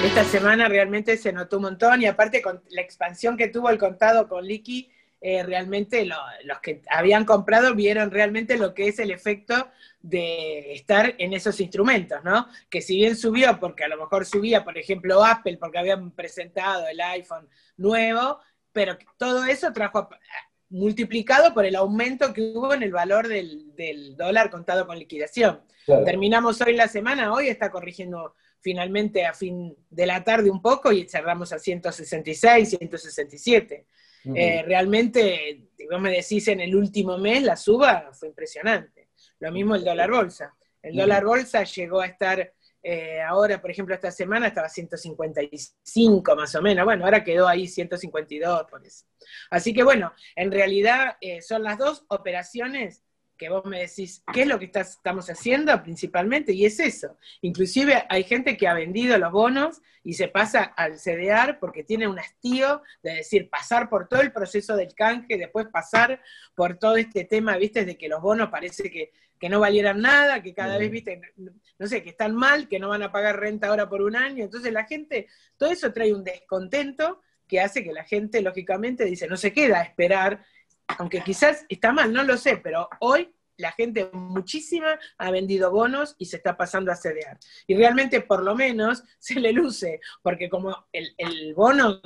Esta semana realmente se notó un montón y aparte con la expansión que tuvo el contado con liqui realmente los que habían comprado vieron realmente lo que es el efecto de estar en esos instrumentos, ¿no? Que si bien subió, porque a lo mejor subía, por ejemplo, Apple, porque habían presentado el iPhone nuevo, pero todo eso trajo multiplicado por el aumento que hubo en el valor del dólar contado con liquidación. Claro. Terminamos hoy la semana, hoy está corrigiendo finalmente a fin de la tarde un poco y cerramos a 166, 167. Realmente, si vos me decís en el último mes, la suba fue impresionante. Lo mismo el dólar bolsa. El dólar bolsa llegó a estar, ahora por ejemplo esta semana estaba 155 más o menos, bueno, ahora quedó ahí 152 por eso. Así que bueno, en realidad son las dos operaciones que vos me decís, ¿qué es lo que estamos haciendo principalmente? Y es eso. Inclusive hay gente que ha vendido los bonos y se pasa al CDR porque tiene un hastío de decir, pasar por todo el proceso del canje, después pasar por todo este tema, ¿viste? De que los bonos parece que no valieran nada, que cada vez, ¿viste? No sé, que están mal, que no van a pagar renta ahora por un año. Entonces la gente, todo eso trae un descontento que hace que la gente, lógicamente, dice, no se queda a esperar, aunque quizás está mal, no lo sé, pero hoy la gente muchísima ha vendido bonos y se está pasando a CDR. Y realmente, por lo menos, se le luce, porque como el bono,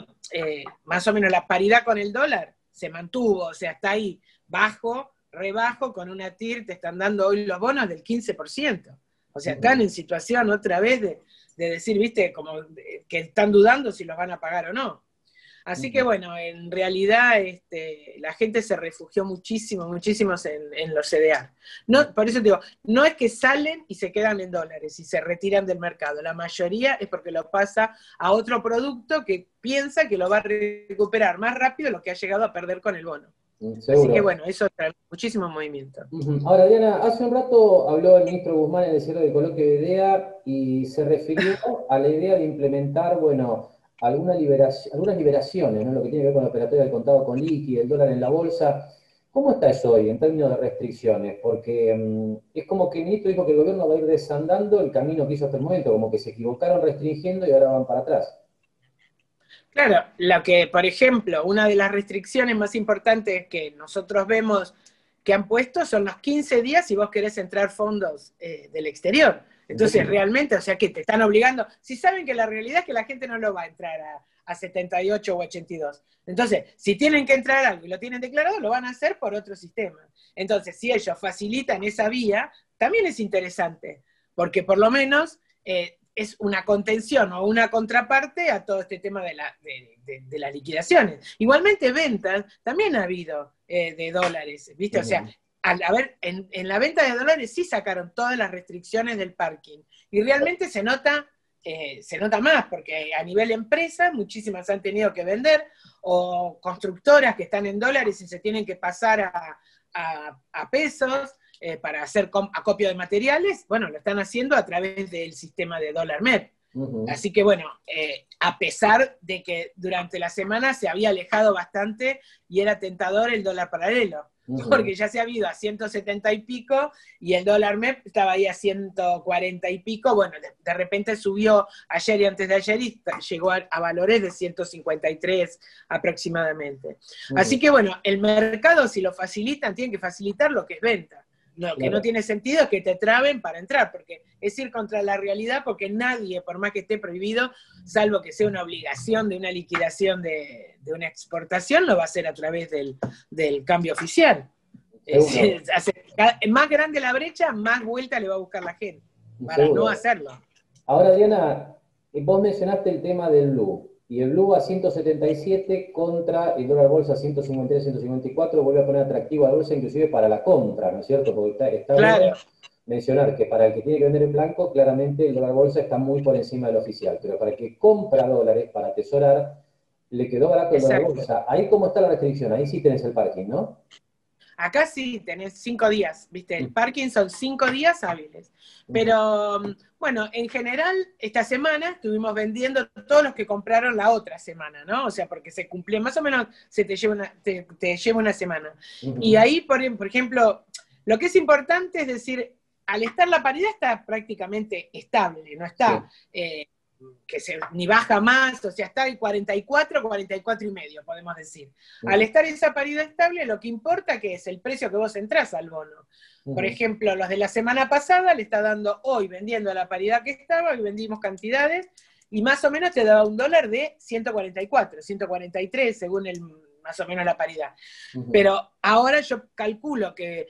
más o menos la paridad con el dólar, se mantuvo, o sea, está ahí, bajo, rebajo, con una TIR, te están dando hoy los bonos del 15%. O sea, están en situación otra vez de decir, viste, como que están dudando si los van a pagar o no. Así que bueno, en realidad la gente se refugió muchísimo en los CDR. No, por eso te digo, no es que salen y se quedan en dólares y se retiran del mercado. La mayoría es porque lo pasa a otro producto que piensa que lo va a recuperar más rápido de lo que ha llegado a perder con el bono. Seguro. Así que bueno, eso trae muchísimo movimiento. Ahora, Diana, hace un rato habló el ministro Guzmán en el cierre del coloquio de IDEA y se refirió a la idea de implementar, bueno, algunas liberaciones, ¿no? Lo que tiene que ver con la operatoria del contado con liqui, el dólar en la bolsa. ¿Cómo está eso hoy en términos de restricciones? Porque es como que el ministro dijo que el gobierno va a ir desandando el camino que hizo hasta el momento, como que se equivocaron restringiendo y ahora van para atrás. Claro, lo que, por ejemplo, una de las restricciones más importantes que nosotros vemos que han puesto son los 15 días si vos querés entrar fondos del exterior. Entonces, realmente, o sea, que te están obligando, si saben que la realidad es que la gente no lo va a entrar a 78 o 82. Entonces, si tienen que entrar algo y lo tienen declarado, lo van a hacer por otro sistema. Entonces, si ellos facilitan esa vía, también es interesante, porque por lo menos es una contención o una contraparte a todo este tema de las liquidaciones. Igualmente, ventas, también ha habido de dólares, ¿viste? O sea, a ver, en la venta de dólares sí sacaron todas las restricciones del parking. Y realmente se nota más, porque a nivel empresa muchísimas han tenido que vender, o constructoras que están en dólares y se tienen que pasar a pesos para hacer acopio de materiales, bueno, lo están haciendo a través del sistema de dólar MEP. Así que bueno, a pesar de que durante la semana se había alejado bastante y era tentador el dólar paralelo, porque ya se ha ido a 170 y pico y el dólar MEP estaba ahí a 140 y pico, bueno, de repente subió ayer y antes de ayer y llegó a valores de 153 aproximadamente. Así que bueno, el mercado, si lo facilitan, tienen que facilitar lo que es venta. Lo que no tiene sentido es que te traben para entrar, porque es ir contra la realidad, porque nadie, por más que esté prohibido, salvo que sea una obligación de una liquidación de una exportación, lo va a hacer a través del cambio oficial. Más grande la brecha, más vuelta le va a buscar la gente, para no hacerlo. Ahora, Diana, vos mencionaste el tema del blue. Y el blue a 177 contra el dólar bolsa a 153, 154, vuelve a poner atractivo a la bolsa inclusive para la compra, ¿no es cierto? Porque está bien mencionar que para el que tiene que vender en blanco, claramente el dólar bolsa está muy por encima del oficial, pero para el que compra dólares para atesorar, le quedó barato el dólar bolsa. Ahí cómo está la restricción, ahí sí tenés el parking, ¿no? Acá sí tenés 5 días, ¿viste? El parking son 5 días hábiles. Pero, bueno, en general, esta semana estuvimos vendiendo todos los que compraron la otra semana, ¿no? O sea, porque se cumple, más o menos se te lleva una semana. Y ahí, por ejemplo, lo que es importante es decir, al estar la paridad está prácticamente estable, no está ni baja más, o sea, está en 44, 44 y medio, podemos decir. Al estar esa paridad estable, lo que importa que es el precio que vos entrás al bono. Por ejemplo, los de la semana pasada le está dando hoy, vendiendo a la paridad que estaba, y vendimos cantidades, y más o menos te daba un dólar de 144, 143, según más o menos la paridad. Pero ahora yo calculo que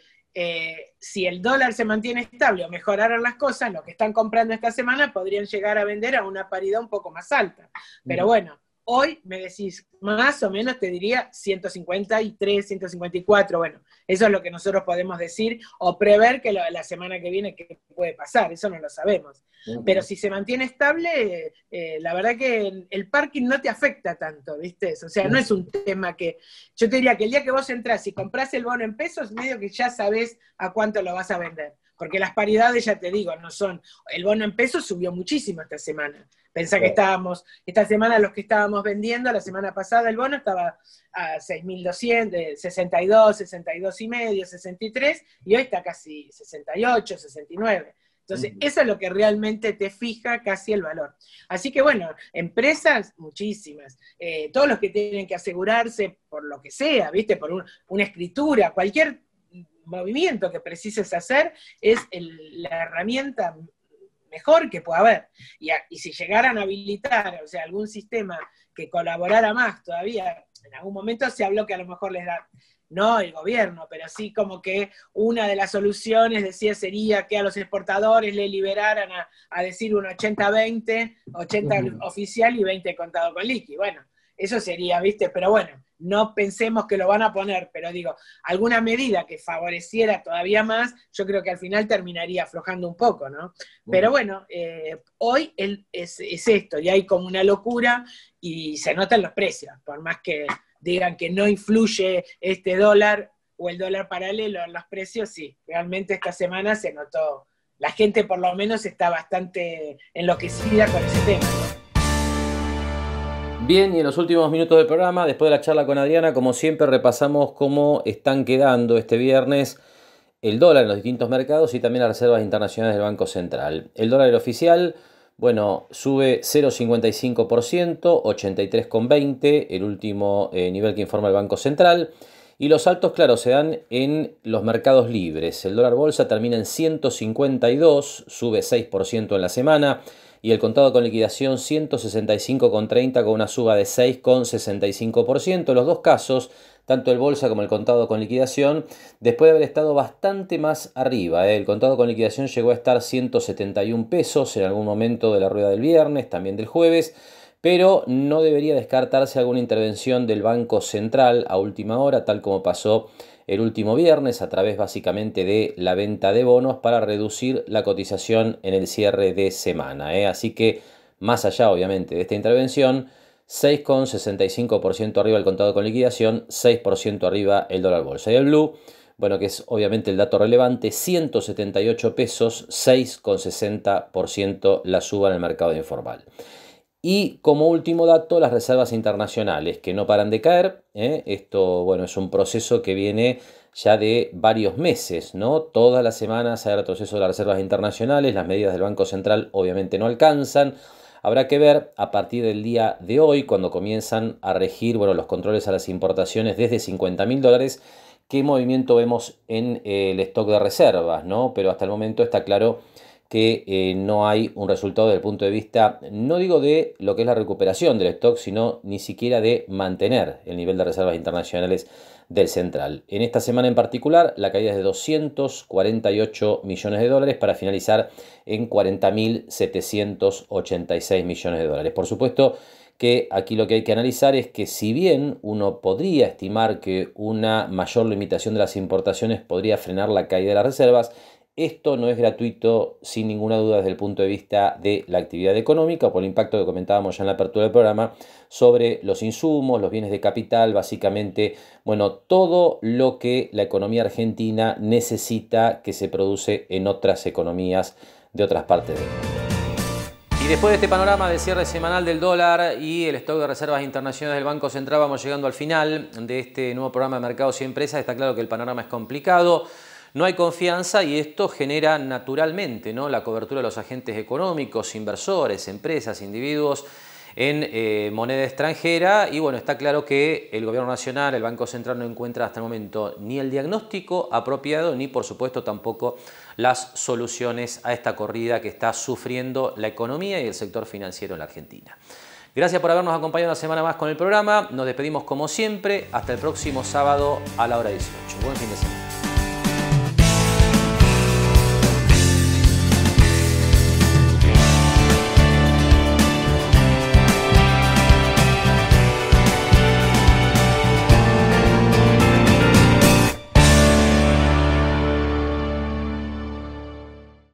si el dólar se mantiene estable o mejoraran las cosas, lo que están comprando esta semana podrían llegar a vender a una paridad un poco más alta. Pero bueno, hoy me decís, más o menos te diría 153, 154, bueno, eso es lo que nosotros podemos decir o prever que la semana que viene qué puede pasar, eso no lo sabemos. Pero si se mantiene estable, la verdad que el parking no te afecta tanto, ¿viste? O sea, no es un tema que, yo te diría que el día que vos entrás y comprás el bono en pesos, medio que ya sabés a cuánto lo vas a vender. Porque las paridades, ya te digo, no son, el bono en pesos subió muchísimo esta semana. Pensá que estábamos, esta semana los que estábamos vendiendo, la semana pasada el bono estaba a 6.200, 62, 62 y medio, 63, y hoy está casi 68, 69. Entonces, eso es lo que realmente te fija casi el valor. Así que bueno, empresas, muchísimas. Todos los que tienen que asegurarse por lo que sea, ¿viste? Por una escritura, cualquier movimiento que precises hacer, es la herramienta mejor que pueda haber. Y si llegaran a habilitar, o sea, algún sistema que colaborara más todavía, en algún momento se habló que a lo mejor les da, no el gobierno, pero sí como que una de las soluciones, decía, sería que a los exportadores le liberaran a decir un 80-20, 80 oficial y 20 contado con liqui. Bueno, eso sería, ¿viste? Pero bueno, no pensemos que lo van a poner, pero digo, alguna medida que favoreciera todavía más, yo creo que al final terminaría aflojando un poco, ¿no? Pero bueno, hoy es esto, y hay como una locura, y se notan los precios, por más que digan que no influye este dólar o el dólar paralelo en los precios, sí, realmente esta semana se notó, la gente por lo menos está bastante enloquecida con ese tema, ¿no? Bien, y en los últimos minutos del programa, después de la charla con Adriana, como siempre repasamos cómo están quedando este viernes el dólar en los distintos mercados y también las reservas internacionales del Banco Central. El dólar oficial, bueno, sube 0,55%, 83,20, el último nivel que informa el Banco Central. Y los saltos, claro, se dan en los mercados libres. El dólar bolsa termina en 152, sube 6% en la semana. Y el contado con liquidación 165,30 con una suba de 6,65%. En los dos casos, tanto el bolsa como el contado con liquidación, después de haber estado bastante más arriba. El contado con liquidación llegó a estar 171 pesos en algún momento de la rueda del viernes, también del jueves, pero no debería descartarse alguna intervención del Banco Central a última hora, tal como pasó el último viernes, a través básicamente de la venta de bonos para reducir la cotización en el cierre de semana. Así que, más allá obviamente de esta intervención, 6,65% arriba el contado con liquidación, 6% arriba el dólar bolsa. Y el blue, bueno, que es obviamente el dato relevante, 178 pesos, 6,60% la suba en el mercado informal. Y como último dato, las reservas internacionales, que no paran de caer. Esto, bueno, es un proceso que viene ya de varios meses, ¿no? Todas las semanas hay retroceso de las reservas internacionales, las medidas del Banco Central obviamente no alcanzan. Habrá que ver a partir del día de hoy, cuando comienzan a regir, bueno, los controles a las importaciones desde $50.000, qué movimiento vemos en el stock de reservas, ¿no? Pero hasta el momento está claro que no hay un resultado desde el punto de vista, no digo de lo que es la recuperación del stock, sino ni siquiera de mantener el nivel de reservas internacionales del central. En esta semana en particular, la caída es de 248 millones de dólares para finalizar en 40.786 millones de dólares. Por supuesto que aquí lo que hay que analizar es que si bien uno podría estimar que una mayor limitación de las importaciones podría frenar la caída de las reservas, esto no es gratuito, sin ninguna duda, desde el punto de vista de la actividad económica, por el impacto que comentábamos ya en la apertura del programa, sobre los insumos, los bienes de capital, básicamente, bueno, todo lo que la economía argentina necesita que se produce en otras economías de otras partes del mundo. Y después de este panorama de cierre semanal del dólar y el stock de reservas internacionales del Banco Central, vamos llegando al final de este nuevo programa de Mercados y Empresas. Está claro que el panorama es complicado. no hay confianza y esto genera naturalmente, ¿no?, la cobertura de los agentes económicos, inversores, empresas, individuos en moneda extranjera. Y bueno, está claro que el Gobierno Nacional, el Banco Central, no encuentra hasta el momento ni el diagnóstico apropiado ni, por supuesto, tampoco las soluciones a esta corrida que está sufriendo la economía y el sector financiero en la Argentina. Gracias por habernos acompañado una semana más con el programa. Nos despedimos como siempre. Hasta el próximo sábado a la hora 18. Buen fin de semana.